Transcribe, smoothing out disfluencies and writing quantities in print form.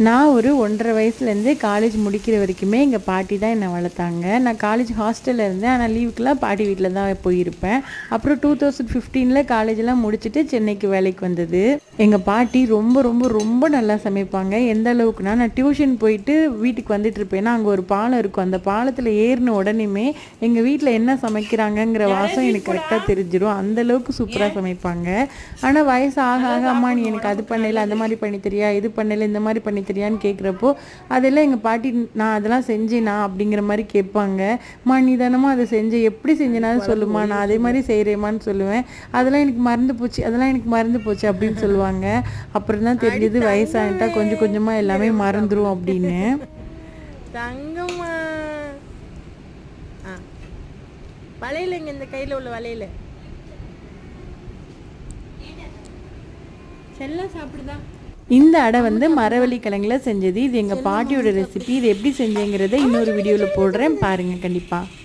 நான் ஒரு 1.5 வயசுலேருந்தே காலேஜ் முடிக்கிற வரைக்குமே எங்கள் பாட்டி தான் என்னை வளர்த்தாங்க. நான் காலேஜ் ஹாஸ்டலில் இருந்தேன். ஆனால் லீவுக்கெலாம் பாட்டி வீட்டில் தான் போயிருப்பேன். அப்புறம் 2015 காலேஜெலாம் முடிச்சுட்டு சென்னைக்கு வேலைக்கு வந்தது. எங்கள் பாட்டி ரொம்ப ரொம்ப ரொம்ப நல்லா சமைப்பாங்க. எந்த அளவுக்குனா, நான் டியூஷன் போயிட்டு வீட்டுக்கு வந்துட்டு இருப்பேன்னா அங்கே ஒரு பாலம் இருக்கும். அந்த பாலத்தில் ஏறின உடனேயுமே எங்கள் வீட்டில் என்ன சமைக்கிறாங்கங்கிற வாசம் எனக்கு கரெக்டாக தெரிஞ்சிடும். அந்தளவுக்கு சூப்பராக சமைப்பாங்க. ஆனால் வயசு ஆக ஆக அம்மா நீ எனக்கு அது பண்ணல, அந்த மாதிரி பண்ணி தெரியா, இது பண்ணல, இந்த மாதிரி பண்ணி தெரியான்னு கேட்குறப்போ அதெல்லாம் எங்கள் பாட்டி நான் அதெல்லாம் செஞ்சேனா அப்படிங்கிற மாதிரி கேட்பாங்க. மா நீ தானம்மா அதை செஞ்ச, எப்படி செஞ்சேனாலும் சொல்லுமா, நான் அதே மாதிரி செய்கிறேம்மான்னு சொல்லுவேன். அதெல்லாம் எனக்கு மறந்து போச்சு அப்படின்னு சொல்லுவாங்க. அப்புறம் தான் தெரிஞ்சது வயசாகிட்டா கொஞ்சம் கொஞ்சமாக எல்லாமே மறந்துடும் அப்படின்னு. தங்கம்மா வளையலைங்க, இந்த கையில் உள்ள வளையல செல்லம் சாப்பிடுதான். இந்த அடை வந்து மரவள்ளி கிழங்குல செஞ்சது. இது எங்கள் பாட்டியோட ரெசிபி. இது எப்படி செஞ்சேங்கிறத இன்னொரு வீடியோவில் போடுறேன், பாருங்கள் கண்டிப்பாக.